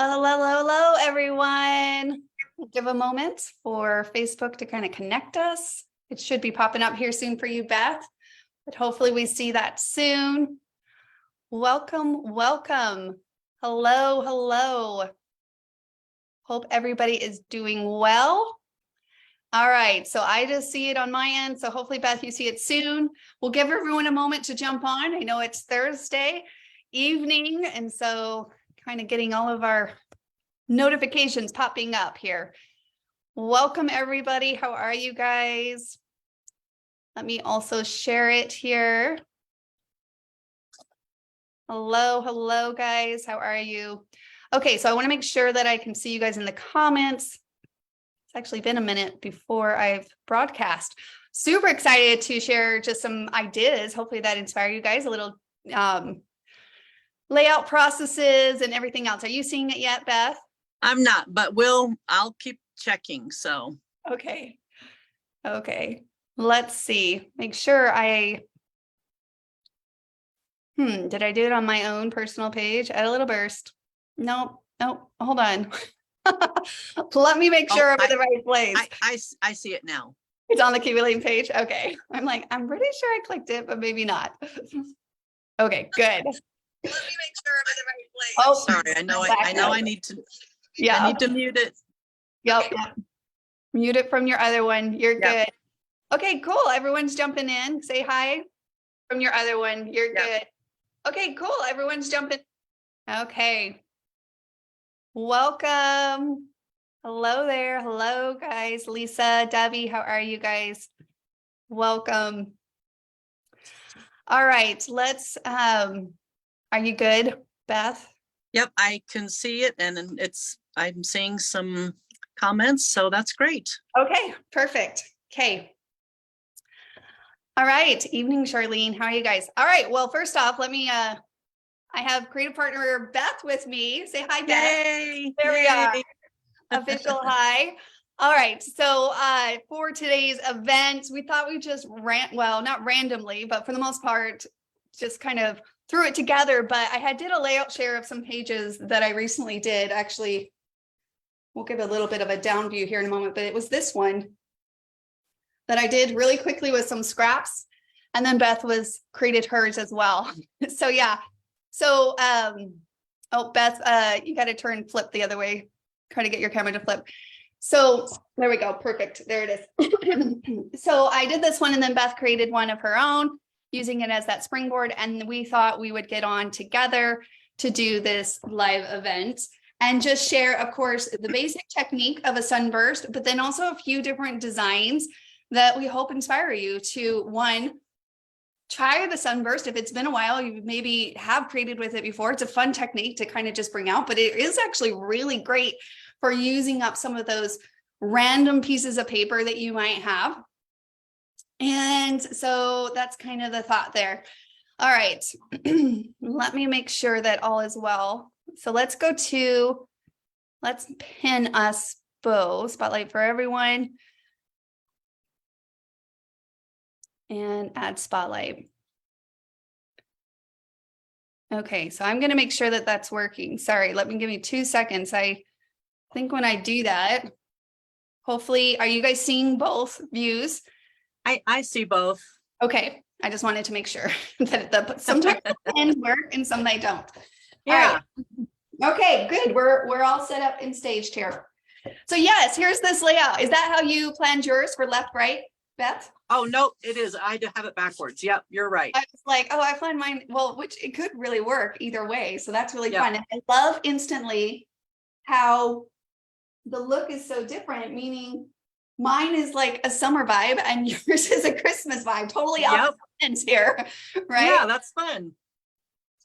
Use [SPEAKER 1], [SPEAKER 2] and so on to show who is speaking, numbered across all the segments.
[SPEAKER 1] Hello, hello, hello, everyone. Give a moment for Facebook to kind of connect us. It should be popping up here soon for you, Beth, but hopefully we see that soon. Welcome, welcome. Hello, hello. Hope everybody is doing well. All right, so I just see it on my end. So hopefully, Beth, you see it soon. We'll give everyone a moment to jump on. I know it's Thursday evening, and so kind of getting all of our notifications popping up here. Welcome, everybody. How are you guys? Let me also share it here. Hello, hello, guys. How are you? Okay, so I want to make sure that I can see you guys in the comments. It's actually been a minute before I've broadcast. Super excited to share just some ideas. Hopefully that inspire you guys a little layout processes and everything else. Are you seeing it yet, Beth?
[SPEAKER 2] I'm not, but I'll keep checking. So
[SPEAKER 1] okay. Let's see. Make sure did I do it on my own personal page? Add a little burst. Nope. Hold on. Let me make sure I'm in the right place.
[SPEAKER 2] I see it now.
[SPEAKER 1] It's on the accumulating page. Okay. I'm pretty sure I clicked it, but maybe not. Okay, good. Let me make sure I'm in the right place.
[SPEAKER 2] Oh, sorry. I know I need to. Yeah. I need to mute it.
[SPEAKER 1] Yep. Mute it from your other one. You're good. Okay, cool. Everyone's jumping in. Say hi from your other one. You're good. Okay, cool. Everyone's jumping. Okay. Welcome. Hello there. Hello, guys. Lisa, Debbie, how are you guys? Welcome. All right, let's, are you good, Beth?
[SPEAKER 2] Yep, I can see it, and I'm seeing some comments, so that's great.
[SPEAKER 1] Okay, perfect. Okay. All right, evening, Charlene. How are you guys? All right, well, first off, let me, I have creative partner Beth with me. Say hi, Beth.
[SPEAKER 2] Yay,
[SPEAKER 1] there we are. Official hi. All right, so for today's event, we thought we just not randomly, but for the most part, just kind of threw it together. But I did a layout share of some pages that I recently did. Actually, we'll give a little bit of a down view here in a moment, but it was this one that I did really quickly with some scraps. And then Beth created hers as well. So yeah. So, oh, Beth, you got to flip the other way. Try to get your camera to flip. So there we go. Perfect. There it is. So I did this one, and then Beth created one of her own using it as that springboard. And we thought we would get on together to do this live event and just share, of course, the basic technique of a sunburst, but then also a few different designs that we hope inspire you to, one, try the sunburst. If it's been a while, you maybe have created with it before. It's a fun technique to kind of just bring out, but it is actually really great for using up some of those random pieces of paper that you might have. And so that's kind of the thought there. All right, let me make sure that all is well. So let's pin us both, spotlight for everyone. And add spotlight. Okay, so I'm going to make sure that that's working. Sorry, give me 2 seconds. I think when I do that, hopefully, are you guys seeing both views?
[SPEAKER 2] I see both.
[SPEAKER 1] Okay, I just wanted to make sure that sometimes the pins work and some they don't.
[SPEAKER 2] Yeah.
[SPEAKER 1] All right. Okay, good. We're all set up and staged here. So yes, here's this layout. Is that how you planned yours for left, right, Beth?
[SPEAKER 2] Oh, no, it is. I have it backwards. Yep, you're right.
[SPEAKER 1] I was like, oh, I planned mine. Well, which it could really work either way. So that's really fun. And I love instantly how the look is so different, meaning mine is like a summer vibe and yours is a Christmas vibe. Totally opposite ends here, right?
[SPEAKER 2] Yeah, that's fun.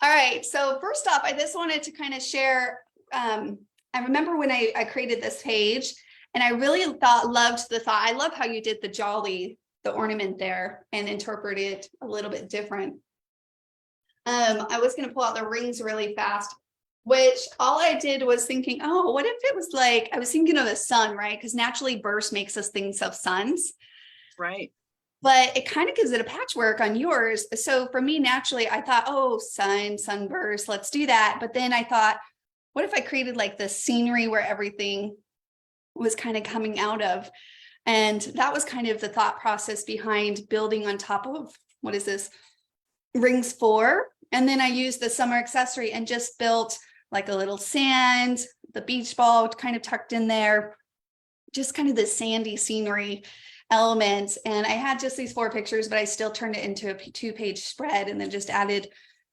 [SPEAKER 1] All right. So first off, I just wanted to kind of share. I remember when I created this page, and I really loved the thought. I love how you did the ornament there and interpret it a little bit different. I was going to pull out the rings really fast, which all I did was thinking, oh, what if it was like, I was thinking of the sun, right? Because naturally burst makes us think of suns.
[SPEAKER 2] Right.
[SPEAKER 1] But it kind of gives it a patchwork on yours. So for me, naturally, I thought, oh, sunburst, let's do that. But then I thought, what if I created like the scenery where everything was kind of coming out of? And that was kind of the thought process behind building on top of, what is this, rings 4. And then I used the summer accessory and just built like a little sand, the beach ball kind of tucked in there, just kind of the sandy scenery element. And I had just these 4 pictures, but I still turned it into a 2-page spread and then just added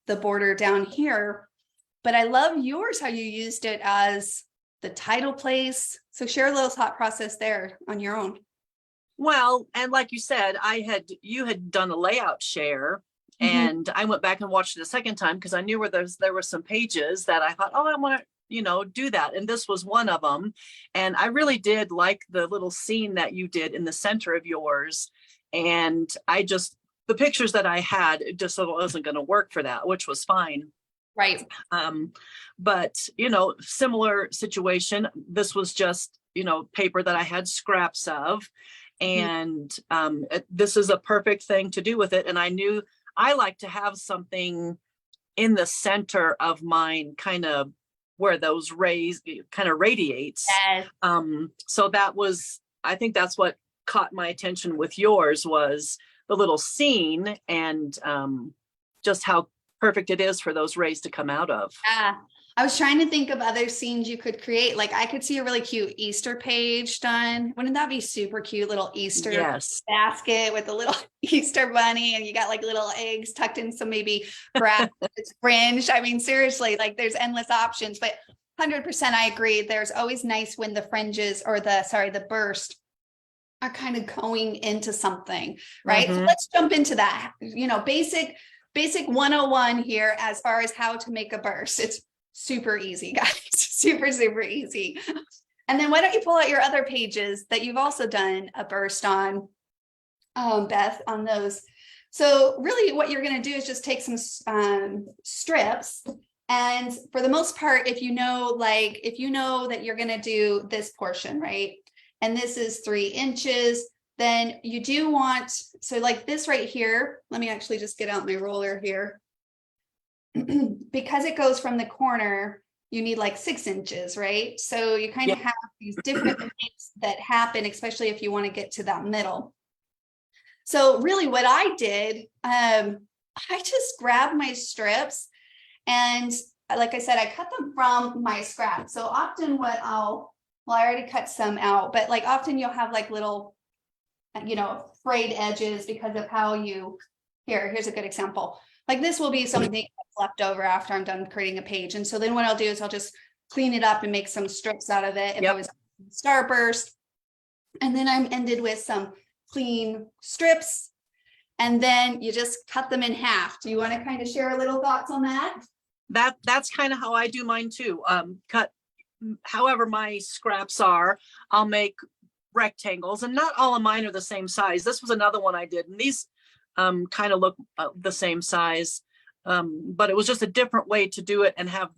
[SPEAKER 1] the border down here. But I love yours, how you used it as the title place. So share a little thought process there on your own.
[SPEAKER 2] Well, and like you said, you had done a layout share, and I went back and watched it a second time because I knew where there were some pages that I thought, oh, I want to, do that. And this was one of them. And I really did like the little scene that you did in the center of yours. And the pictures that I had, it just wasn't going to work for that, which was fine.
[SPEAKER 1] Right.
[SPEAKER 2] But, similar situation. This was just, paper that I had scraps of. And this is a perfect thing to do with it. And I knew I like to have something in the center of mine, kind of where those rays kind of radiates.
[SPEAKER 1] Yes.
[SPEAKER 2] So I think that's what caught my attention with yours, was the little scene and just how perfect it is for those rays to come out of.
[SPEAKER 1] Yeah. I was trying to think of other scenes you could create. Like I could see a really cute Easter page done. Wouldn't that be super cute? Little Easter basket with a little Easter bunny, and you got like little eggs tucked in some maybe grass that's fringed. I mean, seriously, like there's endless options, but 100% I agree. There's always nice when the fringes or the burst are kind of going into something, right? So let's jump into that, basic 101 here as far as how to make a burst. It's super easy, guys. Super, super easy. And then why don't you pull out your other pages that you've also done a burst on, Beth, on those. So really what you're going to do is just take some strips. And for the most part, if you know that you're going to do this portion, right? And this is 3 inches, then you do want, so like this right here, let me actually just get out my roller here. Because it goes from the corner, you need like 6 inches, right? So you kind of have these different things that happen, especially if you want to get to that middle. So really what I did, I just grabbed my strips and like I said, I cut them from my scrap. So often I already cut some out, but like often you'll have like little, frayed edges because of how here's a good example. Like this will be something that's left over after I'm done creating a page. And so then what I'll do is I'll just clean it up and make some strips out of it. If I was Starburst, and then I'm ended with some clean strips, and then you just cut them in half. Do you want to kind of share a little thoughts on that?
[SPEAKER 2] That's kind of how I do mine too. Cut however my scraps are, I'll make rectangles, and not all of mine are the same size. This was another one I did, and these kind of look the same size, but it was just a different way to do it and have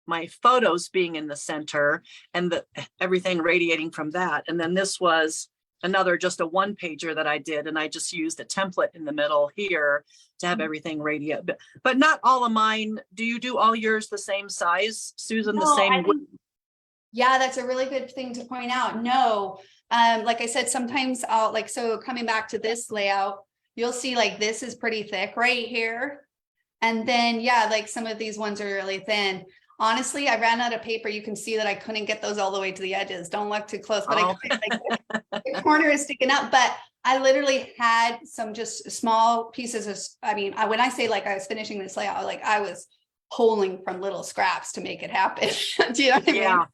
[SPEAKER 2] my photos being in the center and everything radiating from that. And then this was just a 1-pager that I did, and I just used a template in the middle here to have everything radiate. But not all of mine. Do you do all yours the same size, Susan? The same?
[SPEAKER 1] Yeah, that's a really good thing to point out. No, like I said, sometimes so coming back to this layout, you'll see like this is pretty thick right here. And then, like some of these ones are really thin. Honestly, I ran out of paper. You can see that I couldn't get those all the way to the edges. Don't look too close, but the corner is sticking up. But I literally had some just small pieces of, when I say like I was finishing this layout, like I was pulling from little scraps to make it happen. Do you know what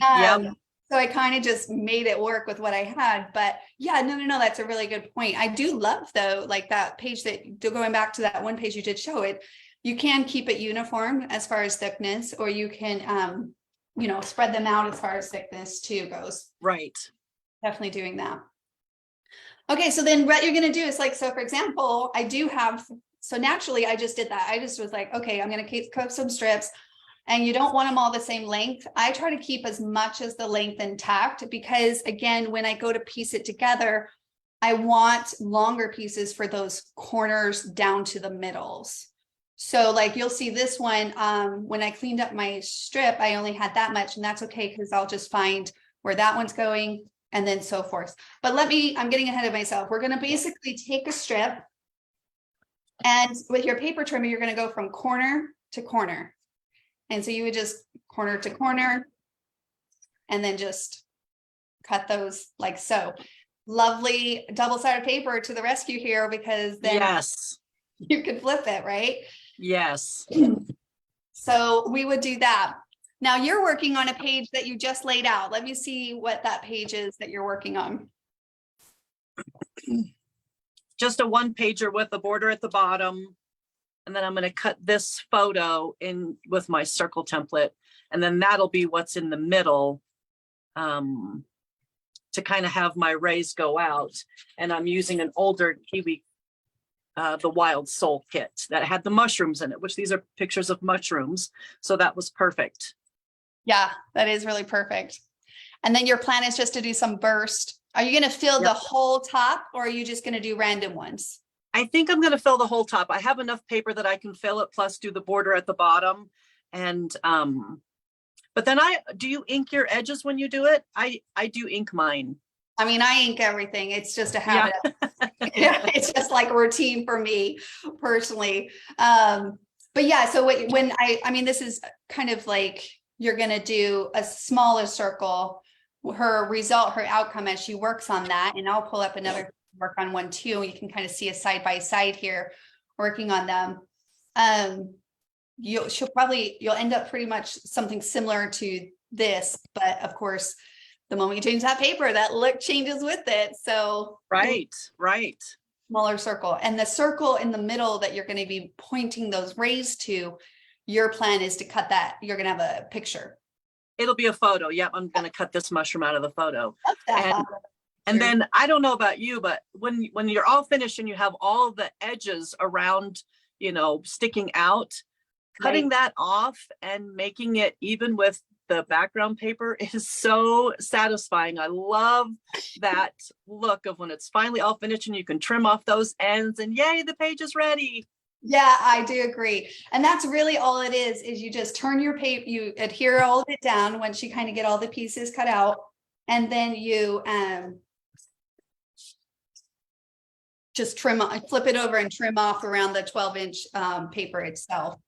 [SPEAKER 1] I mean? So I kind of just made it work with what I had. But no, that's a really good point. I do love though, like that page going back to that one page you did show it, you can keep it uniform as far as thickness, or you can, spread them out as far as thickness too goes.
[SPEAKER 2] Right.
[SPEAKER 1] Definitely doing that. Okay. So then what you're going to do is like, so for example, so naturally I just did that. I just was like, okay, I'm going to cut some strips. And you don't want them all the same length. I try to keep as much as the length intact because, again, when I go to piece it together, I want longer pieces for those corners down to the middles. So like you'll see this one, when I cleaned up my strip, I only had that much, and that's okay because I'll just find where that one's going and then so forth. But I'm getting ahead of myself. We're gonna basically take a strip, and with your paper trimmer, you're gonna go from corner to corner. And so you would just corner to corner and then just cut those like so. Lovely double-sided paper to the rescue here, because then
[SPEAKER 2] Yes,
[SPEAKER 1] you could flip it, right?
[SPEAKER 2] yes.
[SPEAKER 1] So we would do that. Now you're working on a page that you just laid out. Let me see what that page is that you're working on.
[SPEAKER 2] Just a one pager with a border at the bottom. And then I'm going to cut this photo in with my circle template. And then that'll be what's in the middle, to kind of have my rays go out. And I'm using an older Kiwi, the Wild Soul kit that had the mushrooms in it, which these are pictures of mushrooms. So that was perfect.
[SPEAKER 1] Yeah, that is really perfect. And then your plan is just to do some burst. Are you going to fill the whole top, or are you just going to do random ones?
[SPEAKER 2] I think I'm going to fill the whole top. I have enough paper that I can fill it, plus do the border at the bottom. And, but then do you ink your edges when you do it? I do ink mine.
[SPEAKER 1] I mean, I ink everything. It's just a habit. Yeah. It's just like a routine for me personally. But yeah, so when I mean, this is kind of like, you're going to do a smaller circle, her outcome as she works on that. And I'll pull up another work on one too. You can kind of see a side by side here working on them. You'll end up pretty much something similar to this, but of course, the moment you change that paper, that look changes with it. So
[SPEAKER 2] right.
[SPEAKER 1] Smaller circle, and the circle in the middle that you're going to be pointing those rays to, your plan is to cut that. You're going to have a picture.
[SPEAKER 2] It'll be a photo. Yep. I'm going to cut this mushroom out of the photo.
[SPEAKER 1] And
[SPEAKER 2] then I don't know about you, but when you're all finished and you have all the edges around, sticking out, cutting that off and making it even with the background paper is so satisfying. I love that look of when it's finally all finished and you can trim off those ends and yay, the page is ready.
[SPEAKER 1] Yeah, I do agree. And that's really all it is you just turn your paper, you adhere all of it down once you kind of get all the pieces cut out. And then you just flip it over and trim off around the 12-inch paper itself.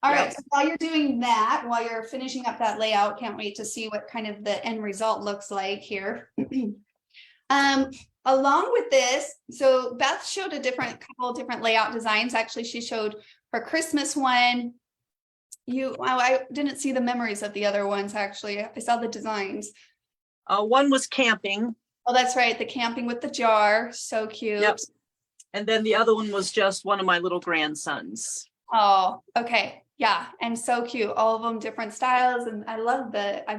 [SPEAKER 1] All right, so while you're doing that, while you're finishing up that layout, can't wait to see what kind of the end result looks like here. Along with this, so Beth showed couple different layout designs. Actually, she showed her Christmas one. I didn't see the memories of the other ones, actually. I saw the designs.
[SPEAKER 2] One was camping.
[SPEAKER 1] Oh, that's right, the camping with the jar. So cute.
[SPEAKER 2] Yep. And then the other one was just one of my little grandsons.
[SPEAKER 1] Oh, okay. Yeah. And so cute. All of them different styles. And I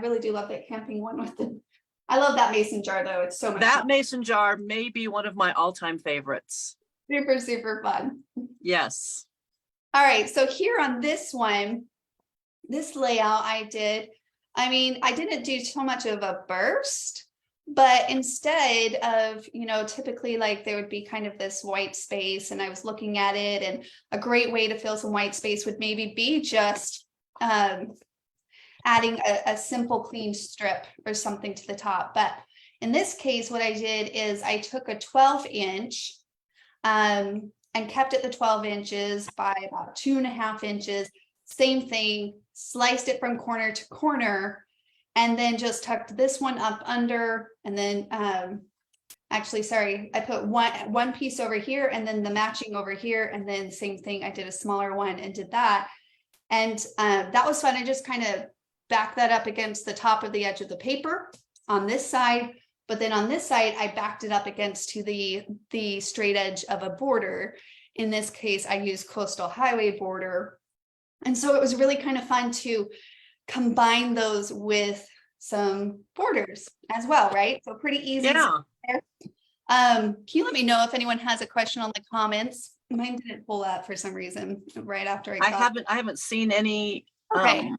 [SPEAKER 1] really do love that camping one with the, I love that mason jar though. It's so much
[SPEAKER 2] that
[SPEAKER 1] fun.
[SPEAKER 2] Mason jar may be one of my all-time favorites.
[SPEAKER 1] Super, super fun.
[SPEAKER 2] Yes.
[SPEAKER 1] All right. So here on this one, this layout I didn't do so much of a burst, but instead of, typically like there would be kind of this white space, and I was looking at it, and a great way to fill some white space would maybe be just adding a simple clean strip or something to the top. But in this case, what I did is I took a 12-inch and kept it the 12 inches by about 2.5 inches. Same thing, sliced it from corner to corner, and then just tucked this one up under, and then I put one piece over here and then the matching over here, and then same thing, I did a smaller one and did that. And that was fun. I just kind of backed that up against the top of the edge of the paper on this side, but then on this side I backed it up against to the straight edge of a border. In this case I used Coastal Highway border, and so it was really kind of fun to combine those with some borders as well, right? So pretty easy.
[SPEAKER 2] Yeah.
[SPEAKER 1] Can you let me know if anyone has a question on the comments? Mine didn't pull up for some reason right after
[SPEAKER 2] I haven't seen any.
[SPEAKER 1] Okay.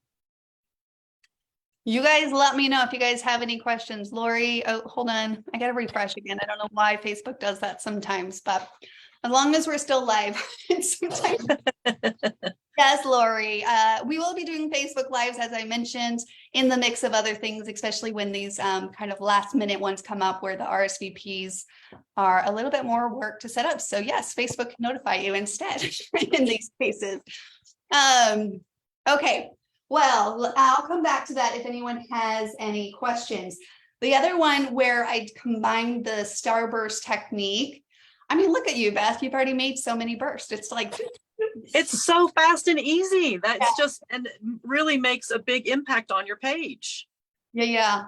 [SPEAKER 1] You guys let me know if you guys have any questions. Lori, oh, hold on. I got to refresh again. I don't know why Facebook does that sometimes, but as long as we're still live. Sometimes. Yes, Lori. We will be doing Facebook Lives, as I mentioned, in the mix of other things, especially when these kind of last minute ones come up where the RSVPs are a little bit more work to set up. So yes, Facebook can notify you instead in these cases. Okay, well, I'll come back to that if anyone has any questions. The other one where I combined the Starburst technique. I mean, look at you, Beth. You've already made so many bursts. It's like
[SPEAKER 2] It's so fast and easy. That's just, and it really makes a big impact on your page.
[SPEAKER 1] Yeah.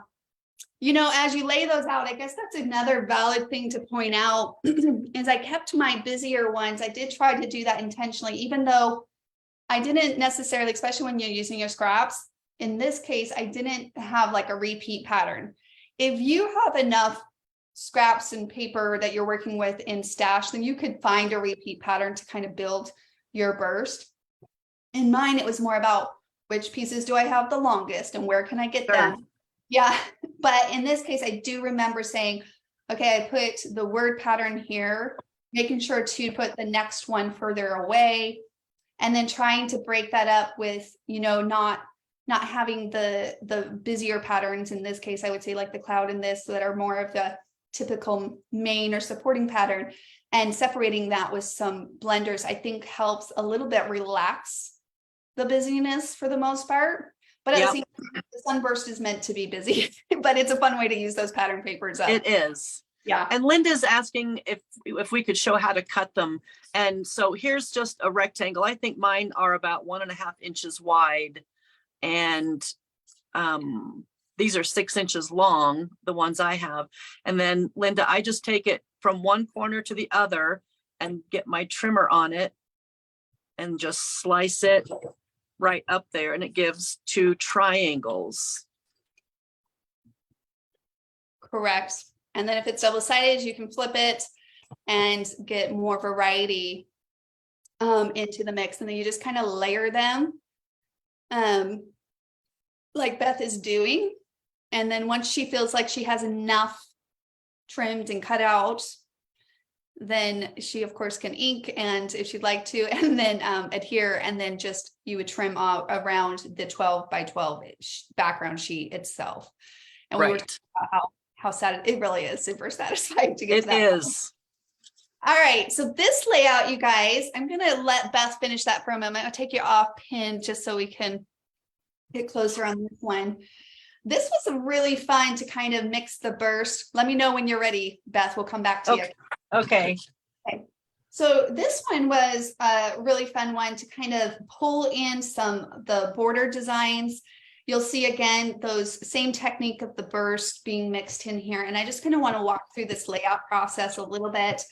[SPEAKER 1] You know, as you lay those out, I guess that's another valid thing to point out is I kept my busier ones. I did try to do that intentionally, even though I didn't necessarily, especially when you're using your scraps. In this case, I didn't have like a repeat pattern. If you have enough scraps and paper that you're working with in stash, then you could find a repeat pattern to kind of build your burst. In mine, it was more about which pieces do I have the longest and where can I get them? Yeah, but in this case, I do remember saying, okay, I put the word pattern here, making sure to put the next one further away, and then trying to break that up with, you know, not having the busier patterns. In this case, I would say like the cloud and this that are more of the typical main or supporting pattern, and separating that with some blenders, I think helps a little bit relax the busyness for the most part. But at the same time, the Sunburst is meant to be busy, but it's a fun way to use those pattern papers up.
[SPEAKER 2] It is.
[SPEAKER 1] Yeah.
[SPEAKER 2] And Linda's asking if we could show how to cut them. And so here's just a rectangle. I think mine are about 1.5 inches wide. And these are 6 inches long, the ones I have. And then Linda, I just take it from one corner to the other and get my trimmer on it and just slice it right up there, and it gives 2 triangles.
[SPEAKER 1] Correct. And then if it's double-sided, you can flip it and get more variety into the mix. And then you just kind of layer them like Beth is doing. And then once she feels like she has enough trimmed and cut out, then she of course can ink, and if she'd like to, and then adhere, and then just you would trim around the 12 by 12 background sheet itself. And we were talking about how sad it really is, super satisfying to get to that.
[SPEAKER 2] It is.
[SPEAKER 1] All right, so this layout, you guys, I'm gonna let Beth finish that for a moment. I'll take you off pin just so we can get closer on this one. This was really fun to kind of mix the burst. Let me know when you're ready, Beth. We'll come back to you.
[SPEAKER 2] Okay.
[SPEAKER 1] So this one was a really fun one to kind of pull in the border designs. You'll see again those same technique of the burst being mixed in here. And I just kind of want to walk through this layout process a little bit,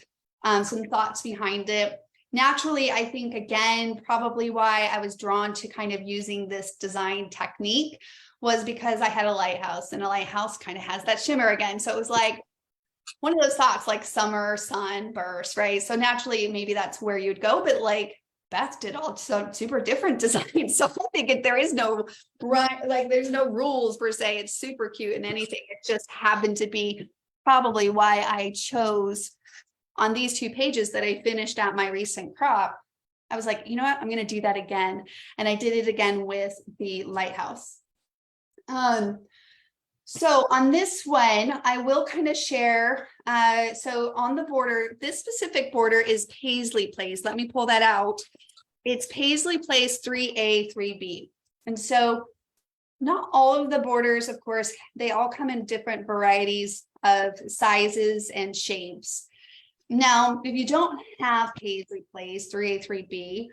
[SPEAKER 1] some thoughts behind it. Naturally, I think again, probably why I was drawn to kind of using this design technique was because I had a lighthouse, and a lighthouse kind of has that shimmer again. So it was like one of those thoughts, like summer, sunburst, right? So naturally, maybe that's where you'd go, but like Beth did all so super different designs. So I think there is no like there's no rules per se. It's super cute and anything. It just happened to be probably why I chose on these 2 pages that I finished at my recent crop. I was like, you know what, I'm going to do that again. And I did it again with the lighthouse. So on this one, I will kind of share. So on the border, this specific border is Paisley Place. Let me pull that out. It's Paisley Place 3A, 3B. And so not all of the borders, of course, they all come in different varieties of sizes and shapes. Now, if you don't have Paisley Place 3A, 3B,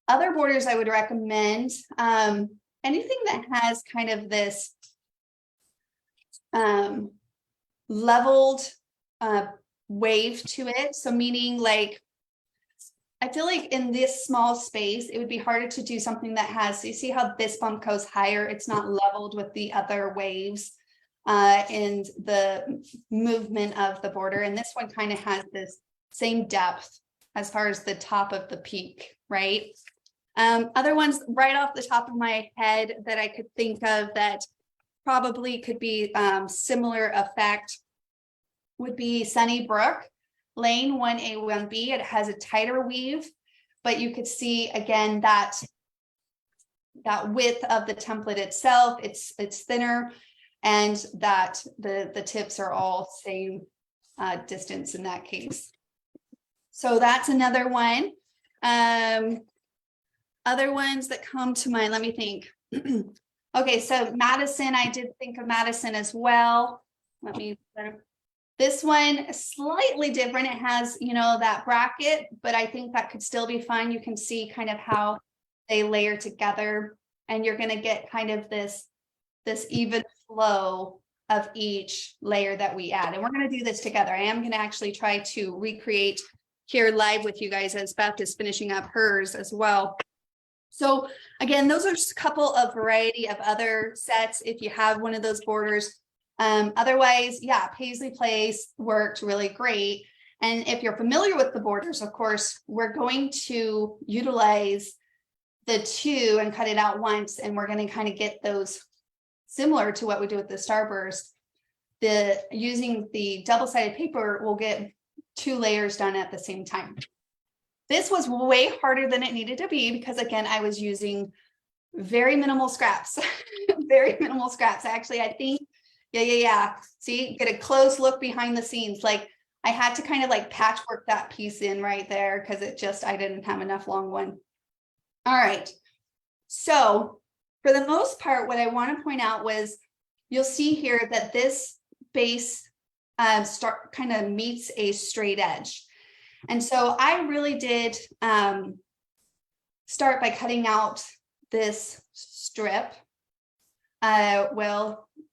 [SPEAKER 1] other borders I would recommend anything that has kind of this leveled wave to it. So meaning like, I feel like in this small space, it would be harder to do something that has, you see how this bump goes higher, it's not leveled with the other waves and the movement of the border. And this one kind of has this same depth as far as the top of the peak, right? Other ones right off the top of my head that I could think of that probably could be similar effect would be Sunnybrook. lane 1A, 1B. It has a tighter weave, but you could see again that width of the template itself, it's thinner, and that the tips are all same distance in that case. So that's another one. Other ones that come to mind, let me think. Okay, so Madison, I did think of Madison as well. This one slightly different. It has, you know, that bracket, but I think that could still be fun. You can see kind of how they layer together, and you're going to get kind of this even flow of each layer that we add. And we're going to do this together. I am going to actually try to recreate here live with you guys as Beth is finishing up hers as well. So again, those are just a couple of variety of other sets if you have one of those borders. Otherwise, yeah, Paisley Place worked really great. And if you're familiar with the borders, of course, we're going to utilize the 2 and cut it out once, and we're going to kind of get those similar to what we do with the Starburst. Using the double-sided paper, we'll get 2 layers done at the same time. This was way harder than it needed to be because, again, I was using very minimal scraps, very minimal scraps. Actually, I think, yeah. See, get a close look behind the scenes. Like I had to kind of like patchwork that piece in right there because I didn't have enough long one. All right. So for the most part, what I want to point out was you'll see here that this base kind of meets a straight edge. And so I really did start by cutting out this strip,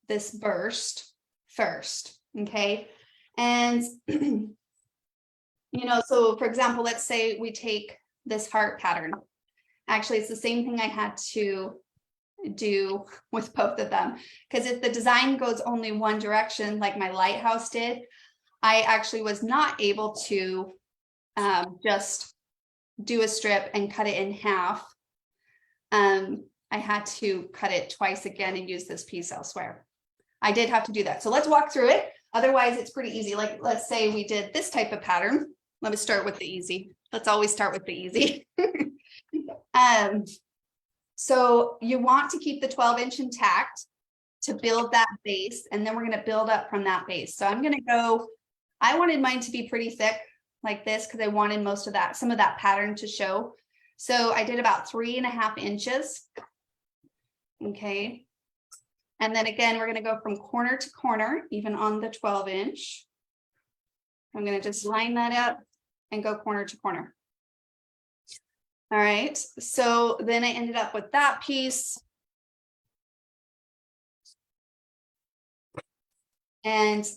[SPEAKER 1] this burst first, okay? And, you know, so for example, let's say we take this heart pattern. Actually, it's the same thing I had to do with both of them, because if the design goes only one direction, like my lighthouse did, I actually was not able to just do a strip and cut it in half. I had to cut it twice again and use this piece elsewhere. I did have to do that. So let's walk through it. Otherwise, it's pretty easy. Like, let's say we did this type of pattern. Let me start with the easy. Let's always start with the easy. So you want to keep the 12-inch intact to build that base, and then we're going to build up from that base. So I'm going to go, I wanted mine to be pretty thick like this because I wanted some of that pattern to show. So I did about 3.5 inches. Okay. And then again, we're going to go from corner to corner, even on the 12-inch. I'm going to just line that up and go corner to corner. All right. So then I ended up with that piece. And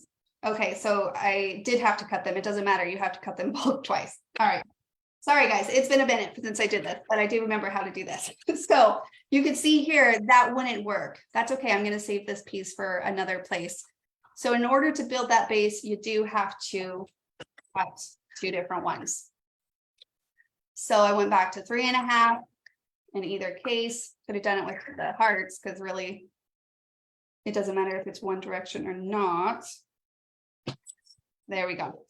[SPEAKER 1] okay, so I did have to cut them. It doesn't matter. You have to cut them both twice. All right. Sorry, guys. It's been a minute since I did this, but I do remember how to do this. So you can see here that wouldn't work. That's okay. I'm going to save this piece for another place. So in order to build that base, you do have to cut 2 different ones. So I went back to 3.5 in either case. Could have done it with the hearts because really it doesn't matter if it's one direction or not. There we go.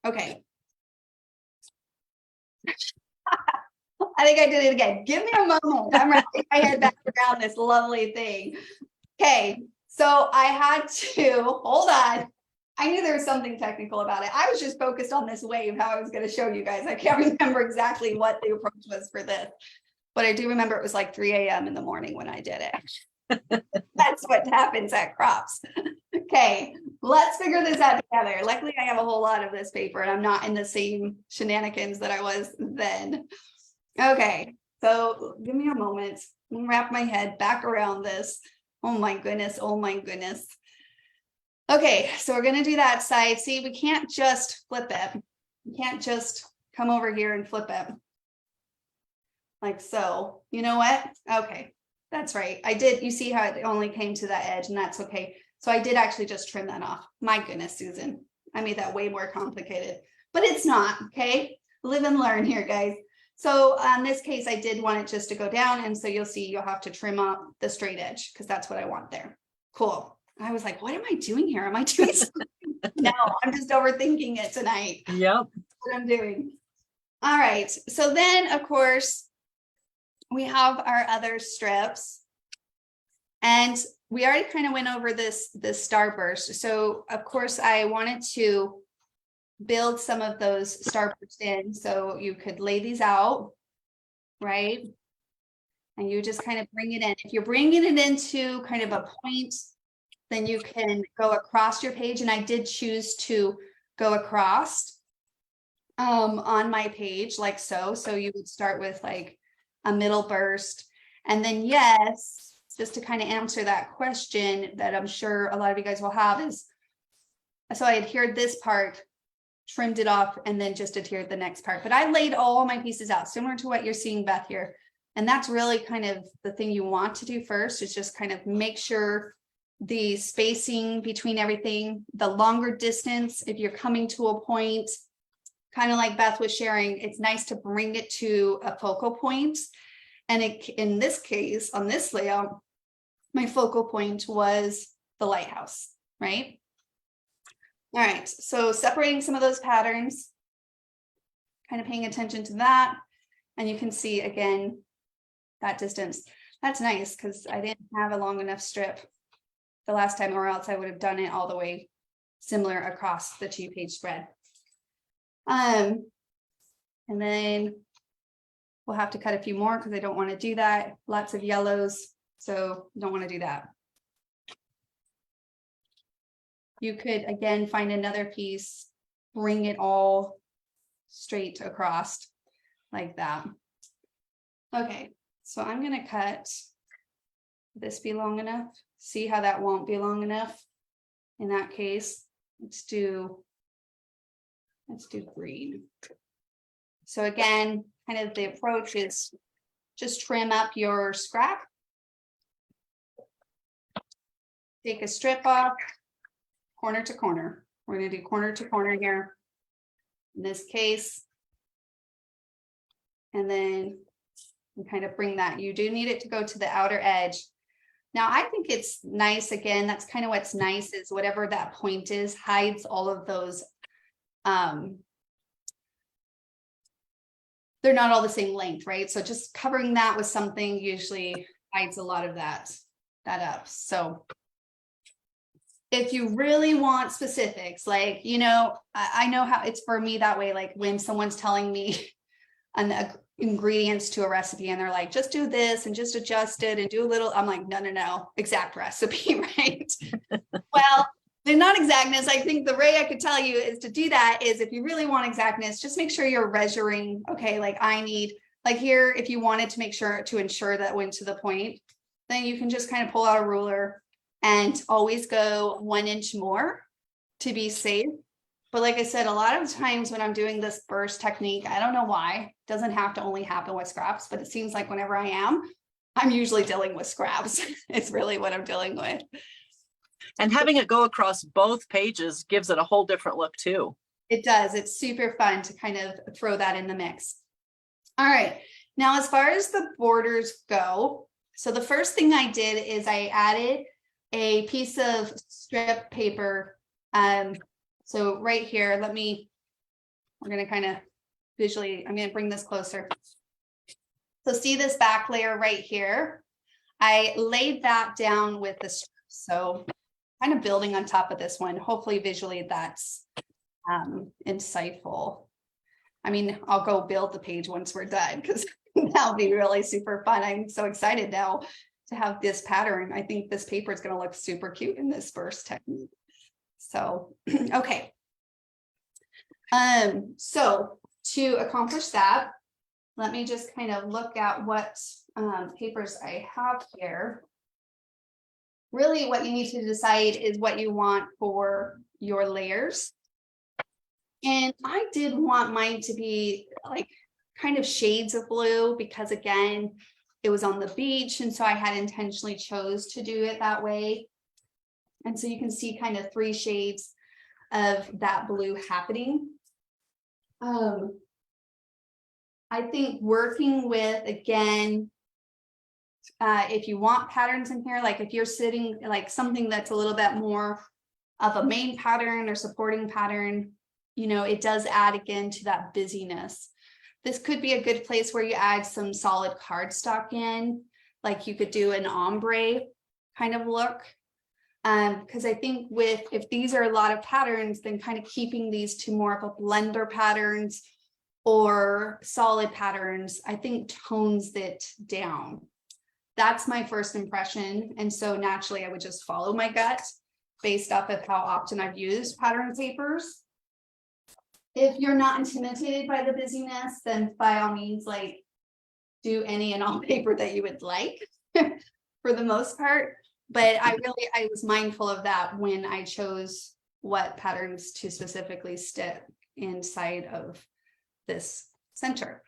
[SPEAKER 1] Okay. I think I did it again. Give me a moment. I'm wrapping my head back around this lovely thing. Okay, so I had to hold on. I knew there was something technical about it. I was just focused on this wave, how I was going to show you guys. I can't remember exactly what the approach was for this, but I do remember it was like 3 a.m. in the morning when I did it. That's what happens at crops. Okay, let's figure this out together. Luckily, I have a whole lot of this paper and I'm not in the same shenanigans that I was then. Okay, so give me a moment. I'll wrap my head back around this. Oh my goodness. Oh my goodness. Okay, so we're going to do that side. See, we can't just flip it. We can't just come over here and flip it. Like so. You know what? Okay, that's right. I did. You see how it only came to that edge, and that's okay. So I did actually just trim that off. My goodness, Susan. I made that way more complicated, but it's not. Okay, live and learn here, guys. So in this case, I did want it just to go down. And so you'll see you'll have to trim up the straight edge because that's what I want there. Cool. I was like, what am I doing here? Am I doing something? No, I'm just overthinking it tonight.
[SPEAKER 2] Yep.
[SPEAKER 1] What I'm doing. All right. So then, of course, we have our other strips. And we already kind of went over this Starburst. So of course, I wanted to build some of those Starburst in. So you could lay these out, right? And you just kind of bring it in. If you're bringing it into kind of a point, then you can go across your page. And I did choose to go across on my page like so. So you would start with like a middle burst. And then yes, just to kind of answer that question that I'm sure a lot of you guys will have is, so I adhered this part, trimmed it off, and then just adhered the next part. But I laid all my pieces out, similar to what you're seeing, Beth, here. And that's really kind of the thing you want to do first, is just kind of make sure the spacing between everything, the longer distance, if you're coming to a point, kind of like Beth was sharing, it's nice to bring it to a focal point. And in this case, on this layout, my focal point was the lighthouse, right? All right, so separating some of those patterns, kind of paying attention to that. And you can see again, that distance. That's nice because I didn't have a long enough strip the last time, or else I would have done it all the way similar across the 2-page spread. And then we'll have to cut a few more because I don't want to do that. Lots of yellows, so don't want to do that. You could again find another piece, bring it all straight across like that. Okay, so I'm going to cut this. Be long enough. See how that won't be long enough in that case. Let's do green. So again, kind of the approach is just trim up your scrap. Take a strip off, corner to corner. We're going to do corner to corner here in this case. And then you kind of bring that. You do need it to go to the outer edge. Now, I think it's nice, again, that's kind of what's nice, is whatever that point is, hides all of those. They're not all the same length, right? So just covering that with something usually hides a lot of that up. So if you really want specifics, like, you know, I know how it's for me that way. Like when someone's telling me an ingredients to a recipe and they're like, just do this and just adjust it and do a little, I'm like, no, exact recipe, right? Well, they're not exactness. I think the way I could tell you is to do that is, if you really want exactness, just make sure you're measuring. Okay, like I need, like here, if you wanted to make sure to ensure that went to the point, then you can just kind of pull out a ruler and always go 1 inch more to be safe. But like I said, a lot of times when I'm doing this burst technique, I don't know why, it doesn't have to only happen with scraps, but it seems like whenever I am, I'm usually dealing with scraps. It's really what I'm dealing with.
[SPEAKER 2] And having it go across both pages gives it a whole different look too.
[SPEAKER 1] It does. It's super fun to kind of throw that in the mix. All right. Now, as far as the borders go, so the first thing I did is I added a piece of strip paper. So right here, we're going to kind of visually, I'm going to bring this closer. So see this back layer right here? I laid that down with the strip. So kind of building on top of this one. Hopefully visually that's insightful. I mean, I'll go build the page once we're done because that'll be really super fun. I'm so excited now to have this pattern. I think this paper is going to look super cute in this burst technique. So, okay. So to accomplish that, let me just kind of look at what papers I have here. Really what you need to decide is what you want for your layers. And I did want mine to be like kind of shades of blue because again, it was on the beach. And so I had intentionally chose to do it that way. And so you can see kind of 3 shades of that blue happening. I think working with, again, If you want patterns in here, like if you're sitting like something that's a little bit more of a main pattern or supporting pattern, you know, it does add again to that busyness. This could be a good place where you add some solid cardstock in, like you could do an ombre kind of look. Because I think if these are a lot of patterns, then kind of keeping these to more of a blender patterns or solid patterns, I think tones it down. That's my first impression. And so naturally I would just follow my gut based off of how often I've used pattern papers. If you're not intimidated by the busyness, then by all means, like do any and all paper that you would like for the most part. But I was mindful of that when I chose what patterns to specifically stick inside of this center.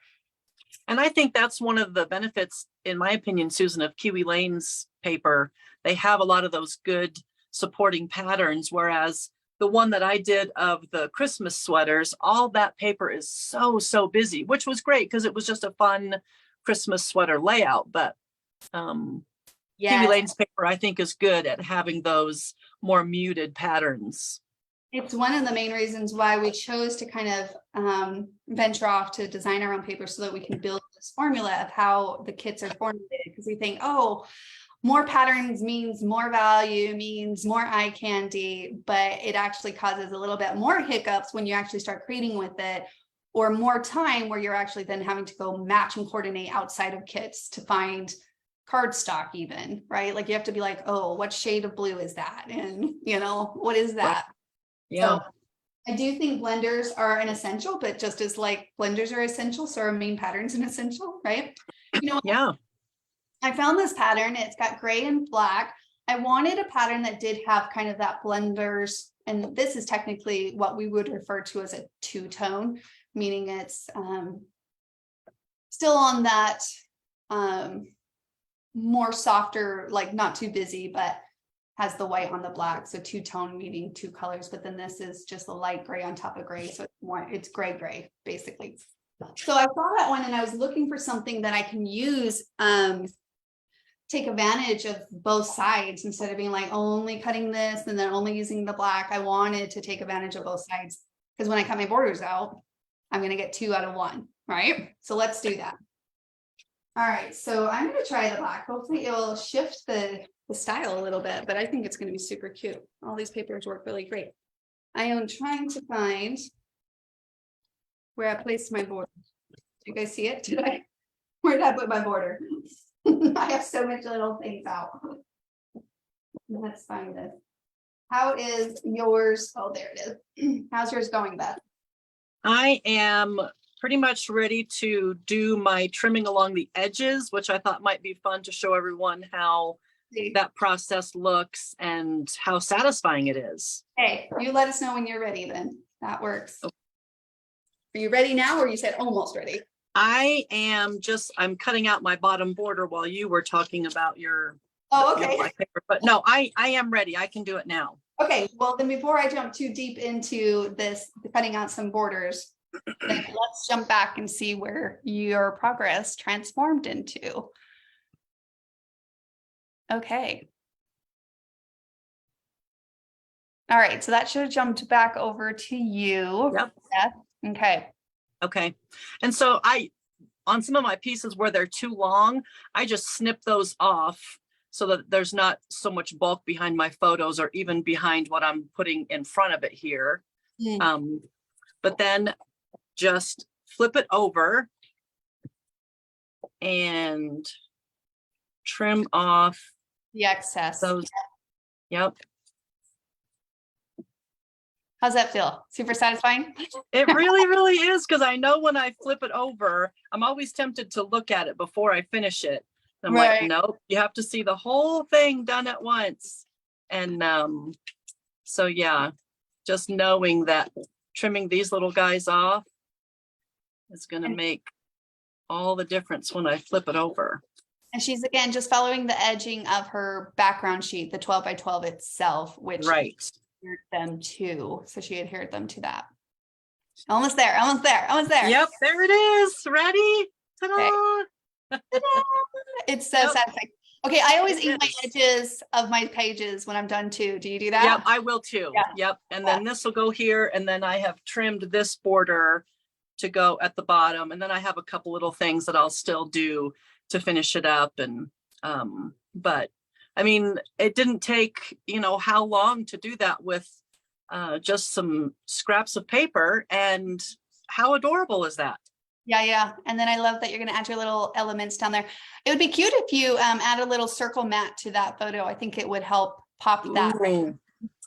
[SPEAKER 2] And I think that's one of the benefits, in my opinion, Susan, of Kiwi Lane's paper. They have a lot of those good supporting patterns, whereas the one that I did of the Christmas sweaters, all that paper is so busy, which was great because it was just a fun Christmas sweater layout. But Kiwi Lane's paper, I think, is good at having those more muted patterns.
[SPEAKER 1] It's one of the main reasons why we chose to kind of venture off to design our own paper so that we can build this formula of how the kits are formulated. Because we think, oh, more patterns means more value, means more eye candy, but it actually causes a little bit more hiccups when you actually start creating with it, or more time where you're actually then having to go match and coordinate outside of kits to find cardstock even, right? Like you have to be like, oh, what shade of blue is that? And you know, what is that?
[SPEAKER 2] Yeah.
[SPEAKER 1] So I do think blenders are an essential, but just as like blenders are essential, so are main patterns an essential, right? You know,
[SPEAKER 2] yeah.
[SPEAKER 1] I found this pattern, it's got gray and black. I wanted a pattern that did have kind of that blenders, and this is technically what we would refer to as a two-tone, meaning it's still on that more softer, like not too busy, but has the white on the black. So two-tone meaning two colors, but then this is just a light gray on top of gray. So it's gray, basically. So I saw that one and I was looking for something that I can use, take advantage of both sides instead of being like only cutting this and then only using the black. I wanted to take advantage of both sides because when I cut my borders out, I'm going to get 2 out of 1, right? So let's do that. All right, so I'm going to try the black. Hopefully it will shift the style a little bit, but I think it's going to be super cute. All these papers work really great. I am trying to find where I placed my border. Do you guys see it? Where did I put my border? I have so much little things out. Let's find this. How is yours? Oh, there it is. How's yours going, Beth?
[SPEAKER 2] I am pretty much ready to do my trimming along the edges, which I thought might be fun to show everyone how that process looks and how satisfying it is.
[SPEAKER 1] Hey, you let us know when you're ready then. That works. Okay. Are you ready now, or you said almost ready?
[SPEAKER 2] I'm cutting out my bottom border while you were talking about your
[SPEAKER 1] okay.
[SPEAKER 2] Your paper. But no, I am ready. I can do it now.
[SPEAKER 1] Okay, well then before I jump too deep into this, cutting out some borders, let's jump back and see where your progress transformed into. Okay. All right, so that should have jumped back over to you.
[SPEAKER 2] Yep.
[SPEAKER 1] Beth. Okay.
[SPEAKER 2] Okay. And so on some of my pieces where they're too long, I just snip those off so that there's not so much bulk behind my photos or even behind what I'm putting in front of it here. But then just flip it over and trim off
[SPEAKER 1] the excess.
[SPEAKER 2] Those. Yep.
[SPEAKER 1] How's that feel? Super satisfying?
[SPEAKER 2] It really is, because I know when I flip it over, I'm always tempted to look at it before I finish it. I'm like, nope, you have to see the whole thing done at once. And so yeah, just knowing that trimming these little guys off is going to make all the difference when I flip it over.
[SPEAKER 1] And she's again just following the edging of her background sheet, the 12 by 12 itself, which adhered them to. So she adhered them to that. Almost there. Yep,
[SPEAKER 2] there it is. Ready? Ta-da!
[SPEAKER 1] Okay. Ta-da! It's so
[SPEAKER 2] Yep.
[SPEAKER 1] satisfying. Okay, I always
[SPEAKER 2] It
[SPEAKER 1] eat my
[SPEAKER 2] is.
[SPEAKER 1] edges of my pages when I'm done too. Do you do
[SPEAKER 2] Yep,
[SPEAKER 1] that?
[SPEAKER 2] I will too.
[SPEAKER 1] Yeah.
[SPEAKER 2] Yep. And then this will go here, and then I have trimmed this border to go at the bottom. And then I have a couple little things that I'll still do to finish it up. And but I mean, it didn't take, you know, how long to do that with just some scraps of paper. And how adorable is that?
[SPEAKER 1] Yeah, yeah. And then I love that you're going to add your little elements down there. It would be cute if you add a little circle mat to that photo. I think it would help pop that.
[SPEAKER 2] Ooh.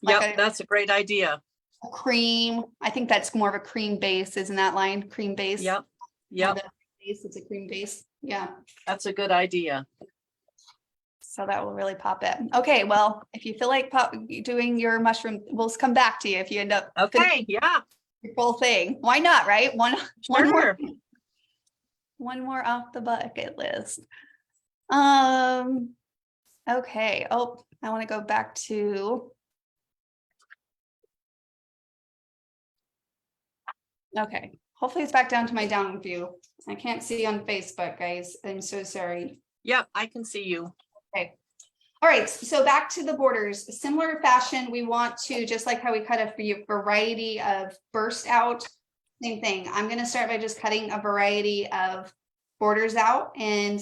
[SPEAKER 1] Like
[SPEAKER 2] Yep, that's a great idea.
[SPEAKER 1] a cream. I think that's more of a cream base, isn't that line? Cream base.
[SPEAKER 2] Yep,
[SPEAKER 1] More
[SPEAKER 2] yep,
[SPEAKER 1] than base, it's a cream base. Yeah.
[SPEAKER 2] that's a good idea.
[SPEAKER 1] So that will really pop it. Okay, well, if you feel like doing your mushroom, we'll come back to you if you end up
[SPEAKER 2] Okay, yeah,
[SPEAKER 1] your full thing. Why not, right? One more,
[SPEAKER 2] sure.
[SPEAKER 1] one more off the bucket list. Okay. Oh, I want to go back to. Okay, hopefully it's back down to my down view. I can't see on Facebook, guys. I'm so sorry.
[SPEAKER 2] Yep, I can see you.
[SPEAKER 1] Okay. All right, so back to the borders. Similar fashion, we want to, just like how we cut a variety of burst out, same thing. I'm going to start by just cutting a variety of borders out, and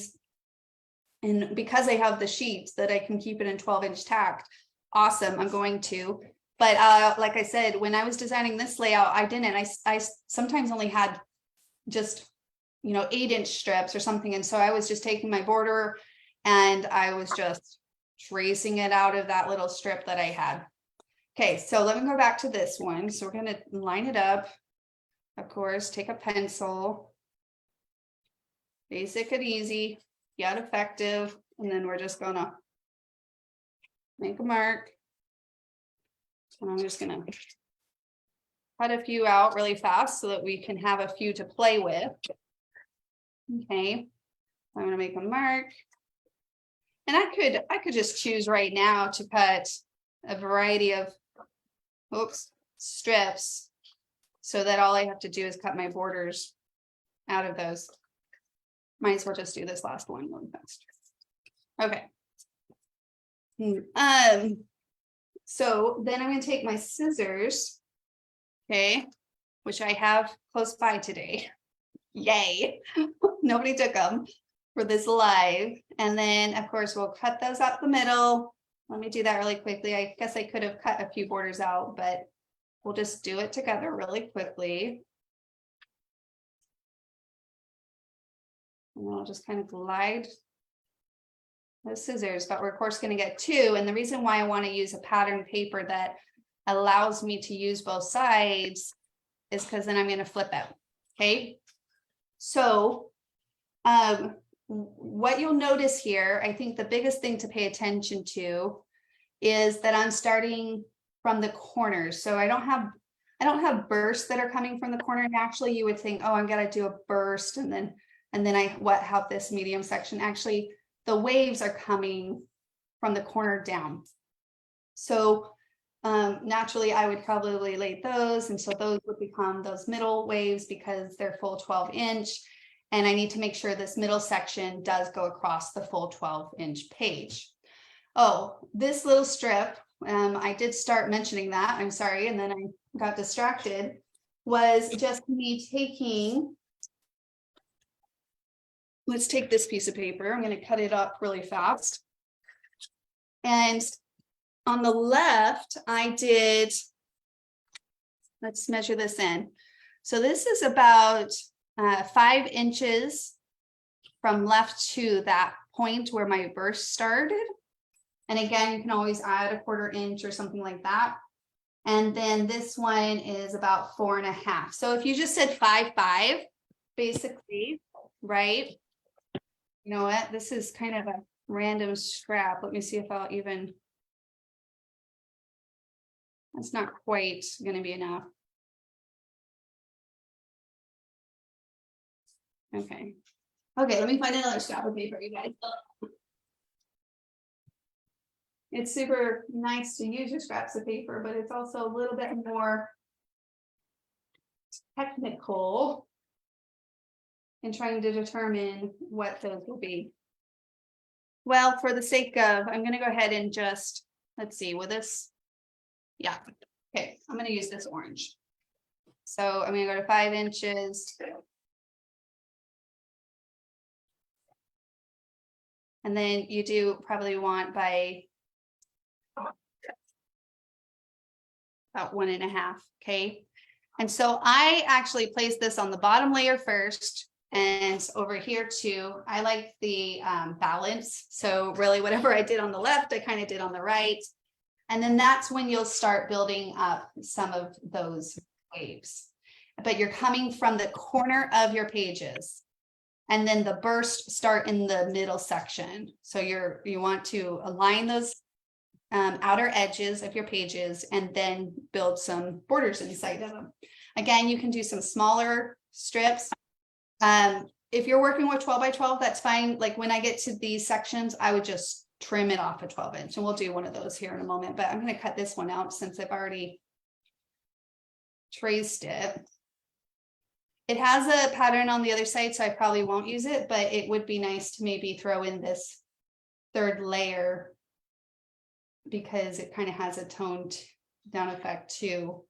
[SPEAKER 1] because I have the sheets that I can keep it in 12-inch tacked, awesome, I'm going to. But like I said, when I was designing this layout, I didn't. I sometimes only had just, 8-inch strips or something. And so I was just taking my border and I was just tracing it out of that little strip that I had. Okay, so let me go back to this one. So we're going to line it up. Of course, take a pencil. Basic and easy, yet effective. And then we're just going to make a mark. And I'm just going to cut a few out really fast so that we can have a few to play with. Okay, I'm going to make a mark. And I could just choose right now to cut a variety of strips so that all I have to do is cut my borders out of those. Might as well just do this last one really fast. Okay. So then I'm going to take my scissors, okay, which I have close by today. Yay. Nobody took them for this live. And then of course we'll cut those up the middle. Let me do that really quickly. I guess I could have cut a few borders out, but we'll just do it together really quickly. And I'll just kind of glide the scissors, but we're of course going to get two. And the reason why I want to use a pattern paper that allows me to use both sides is because then I'm going to flip it. Okay. So what you'll notice here, I think the biggest thing to pay attention to is that I'm starting from the corners. So I don't have bursts that are coming from the corner. Naturally, you would think, oh, I'm going to do a burst and then I have this medium section. Actually, the waves are coming from the corner down. So naturally, I would probably lay those. And so those would become those middle waves because they're full 12-inch. And I need to make sure this middle section does go across the full 12-inch page. Oh, this little strip, I did start mentioning that, I'm sorry, and then I got distracted, was just me taking, let's take this piece of paper, I'm going to cut it up really fast. And on the left, I did, let's measure this in. So this is about 5 inches from left to that point where my burst started. And again, you can always add a 1/4 inch or something like that. And then this one is about 4.5. So if you just said 5.5, basically, right? You know what? This is kind of a random scrap. Let me see if I'll even, that's not quite going to be enough. Okay. Okay, let me find another scrap of paper, you guys. It's super nice to use your scraps of paper, but it's also a little bit more technical in trying to determine what those will be. Well, for the sake of, I'm gonna go ahead and just, let's see, with this. Yeah, okay, I'm gonna use this orange. So I'm gonna go to 5 inches. And then you do probably want by about 1.5, okay? And so I actually placed this on the bottom layer first, and over here too, I like the balance. So really whatever I did on the left, I kind of did on the right. And then that's when you'll start building up some of those waves. But you're coming from the corner of your pages. And then the burst start in the middle section. So you want to align those outer edges of your pages and then build some borders inside of them. Again, you can do some smaller strips. If you're working with 12 by 12, that's fine. Like when I get to these sections, I would just trim it off a 12 inch, and we'll do one of those here in a moment, but I'm going to cut this one out since I've already traced it. It has a pattern on the other side, so I probably won't use it, but it would be nice to maybe throw in this third layer because it kind of has a toned down effect too.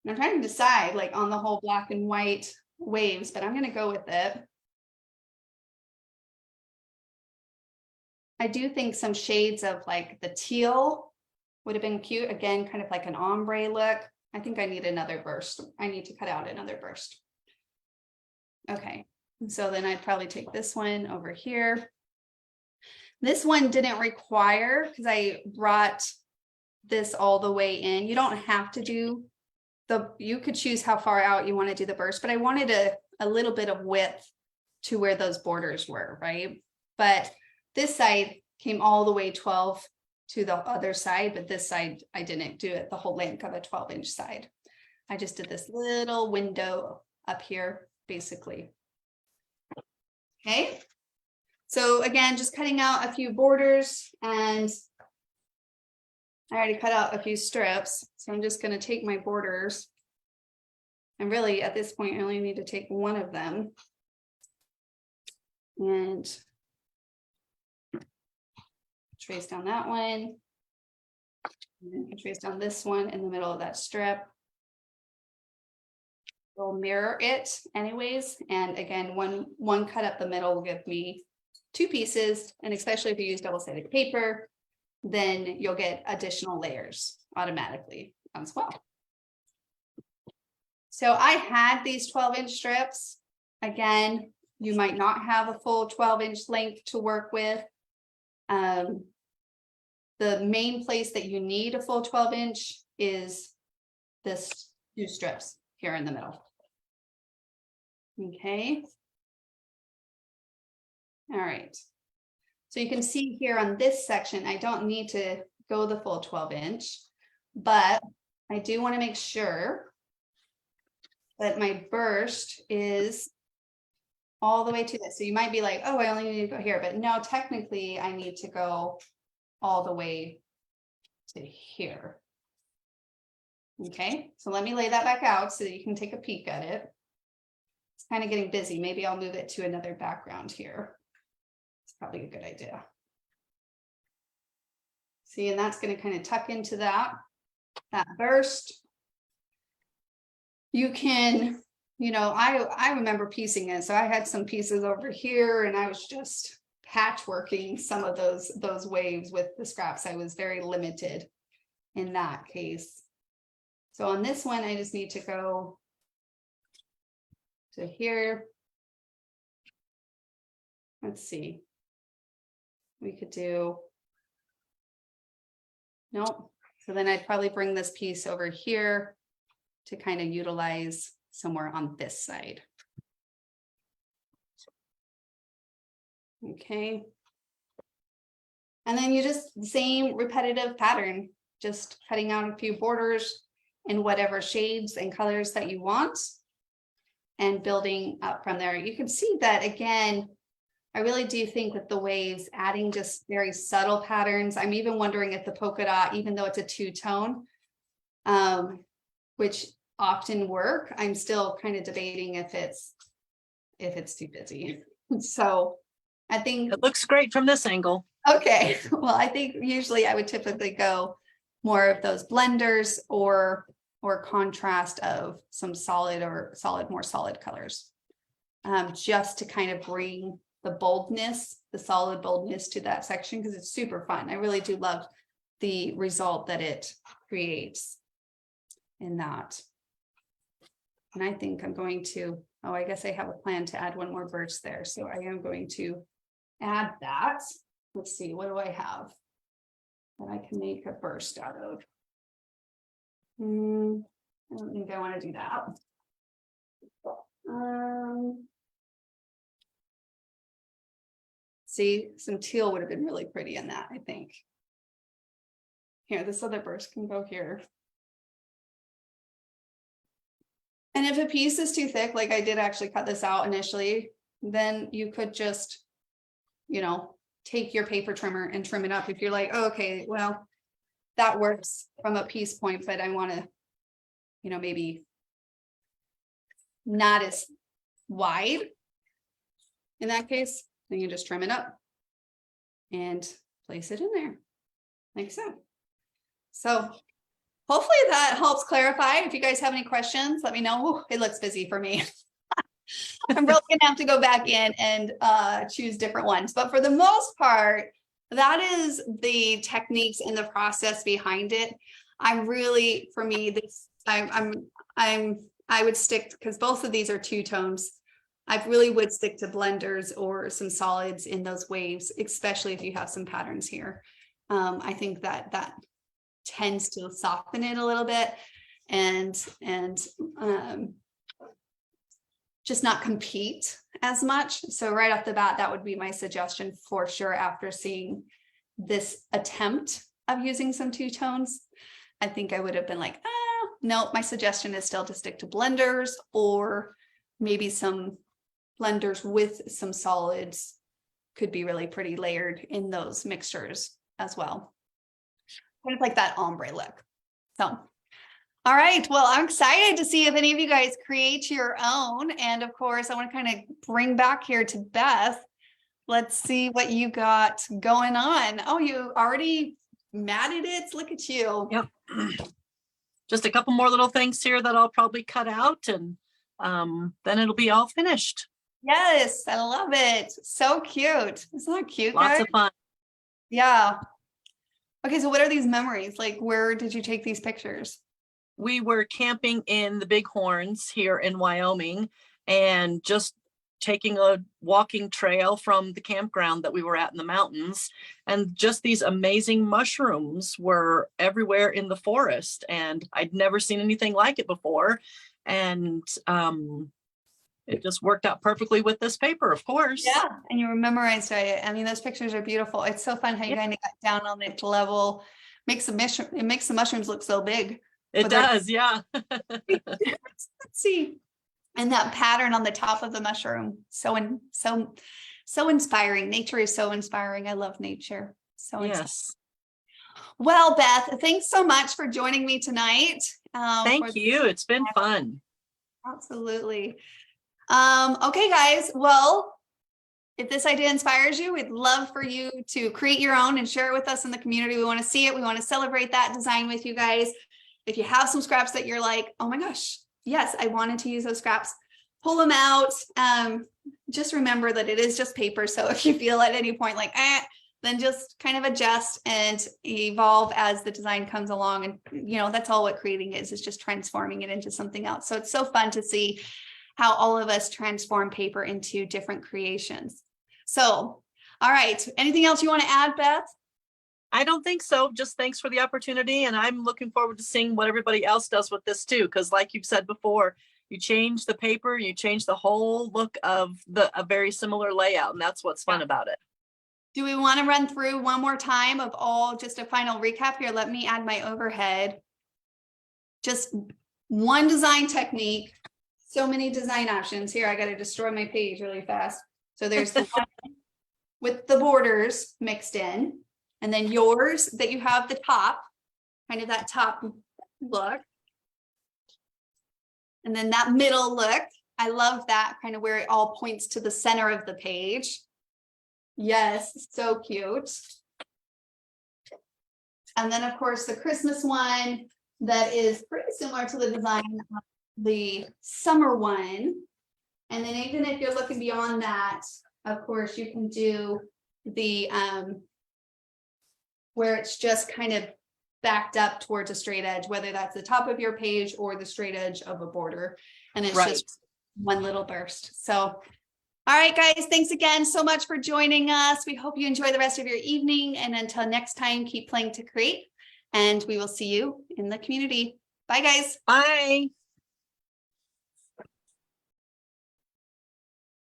[SPEAKER 1] And I'm trying to decide like on the whole black and white waves, but I'm going to go with it. I do think some shades of like the teal would have been cute. Again, kind of like an ombre look. I think I need another burst. I need to cut out another burst. Okay, and so then I'd probably take this one over here. This one didn't require, because I brought this all the way in. You don't have to do you could choose how far out you want to do the burst, but I wanted a little bit of width to where those borders were, right? But this side came all the way 12 to the other side, but this side, I didn't do it the whole length of a 12-inch side. I just did this little window up here, basically. Okay. So again, just cutting out a few borders, and I already cut out a few strips. So I'm just going to take my borders. And really at this point, I only need to take one of them. And trace down that one. And then trace down this one in the middle of that strip. We'll mirror it anyways. And again, one cut up the middle will give me 2 pieces. And especially if you use double-sided paper, then you'll get additional layers automatically as well. So I had these 12-inch strips. Again, you might not have a full 12-inch length to work with. The main place that you need a full 12-inch is this 2 strips here in the middle. Okay. All right. So you can see here on this section, I don't need to go the full 12-inch, but I do want to make sure that my burst is all the way to this. So you might be like, oh, I only need to go here, but no, technically I need to go all the way to here. Okay, so let me lay that back out so that you can take a peek at it. It's kind of getting busy. Maybe I'll move it to another background here. It's probably a good idea. See, and that's going to kind of tuck into that burst. You can, I remember piecing it. So I had some pieces over here and I was just patchworking some of those waves with the scraps. I was very limited in that case. So on this one, I just need to go to here. Let's see. We could do, nope. So then I'd probably bring this piece over here to kind of utilize somewhere on this side. Okay. And then you just, the same repetitive pattern, just cutting out a few borders in whatever shades and colors that you want and building up from there. You can see that again, I really do think with the waves, adding just very subtle patterns. I'm even wondering if the polka dot, even though it's a 2-tone, which often work, I'm still kind of debating if it's too busy. So I think,
[SPEAKER 2] It looks great from this angle.
[SPEAKER 1] okay, well, I think usually I would typically go more of those blenders or contrast of some more solid colors. Just to kind of bring the boldness, the solid boldness to that section, because it's super fun. I really do love the result that it creates in that. And I think I'm going to, oh, I guess I have a plan to add one more burst there. So I am going to add that. Let's see, what do I have that I can make a burst out of? I don't think I want to do that. See, some teal would have been really pretty in that, I think. Here, this other burst can go here. And if a piece is too thick, like I did actually cut this out initially, then you could just, you know, take your paper trimmer and trim it up. If you're like, oh, okay, well, that works from a piece point, but I want to, you know, maybe not as wide. In that case, then you just trim it up and place it in there like so. So hopefully that helps clarify. If you guys have any questions, let me know. Ooh, it looks busy for me. I'm really gonna have to go back in and choose different ones. But for the most part, that is the techniques and the process behind it. I'm really, for me, this I would stick, because both of these are two tones. I really would stick to blenders or some solids in those waves, especially if you have some patterns here. I think that tends to soften it a little bit and just not compete as much. So right off the bat, that would be my suggestion for sure. After seeing this attempt of using some two tones, I think I would have been like, no, my suggestion is still to stick to blenders or maybe some blenders with some solids could be really pretty layered in those mixtures as well. Kind of like that ombre look. So, all right. Well, I'm excited to see if any of you guys create your own. And of course, I want to kind of bring back here to Beth. Let's see what you got going on. Oh, you already matted it. Look at you.
[SPEAKER 2] Yep. Just a couple more little things here that I'll probably cut out, and then it'll be all finished.
[SPEAKER 1] Yes, I love it. So cute. Isn't that cute,
[SPEAKER 2] Lots
[SPEAKER 1] guys?
[SPEAKER 2] of fun.
[SPEAKER 1] Yeah. Okay, so what are these memories? Like, where did you take these pictures?
[SPEAKER 2] We were camping in the Bighorns here in Wyoming and just taking a walking trail from the campground that we were at in the mountains. And just these amazing mushrooms were everywhere in the forest. And I'd never seen anything like it before. And it just worked out perfectly with this paper, of course.
[SPEAKER 1] Yeah, and you were memorized it. I mean, those pictures are beautiful. It's so fun how you kind of got down on it level. It makes the mushrooms look so big.
[SPEAKER 2] It does, yeah.
[SPEAKER 1] Let's see. And that pattern on the top of the mushroom, so inspiring. Nature is so inspiring. I love nature. So
[SPEAKER 2] yes.
[SPEAKER 1] Well, Beth, thanks so much for joining me tonight.
[SPEAKER 2] Thank you. It's been fun.
[SPEAKER 1] Absolutely. Okay, guys. Well, if this idea inspires you, we'd love for you to create your own and share it with us in the community. We want to see it. We want to celebrate that design with you guys. If you have some scraps that you're like, oh my gosh, yes, I wanted to use those scraps, pull them out. Just remember that it is just paper. So if you feel at any point like, then just kind of adjust and evolve as the design comes along. And, you know, that's all what creating is just transforming it into something else. So it's so fun to see how all of us transform paper into different creations. So, all right. Anything else you want to add, Beth?
[SPEAKER 2] I don't think so. Just thanks for the opportunity. And I'm looking forward to seeing what everybody else does with this too. Because like you've said before, you change the paper, you change the whole look of a very similar layout. And that's what's fun about it.
[SPEAKER 1] Do we want to run through one more time of just a final recap here? Let me add my overhead. Just one design technique. So many design options here. I got to destroy my page really fast. So there's the one with the borders mixed in, and then yours that you have the top, kind of that top look. And then that middle look. I love that kind of where it all points to the center of the page. Yes, so cute. And then of course the Christmas one that is pretty similar to the design of the summer one. And then even if you're looking beyond that, of course, you can do the where it's just kind of backed up towards a straight edge, whether that's the top of your page or the straight edge of a border. And it's
[SPEAKER 2] Right.
[SPEAKER 1] just one little burst. So, all right, guys, thanks again so much for joining us. We hope you enjoy the rest of your evening. And until next time, keep playing to create. And we will see you in the community. Bye, guys.
[SPEAKER 2] Bye.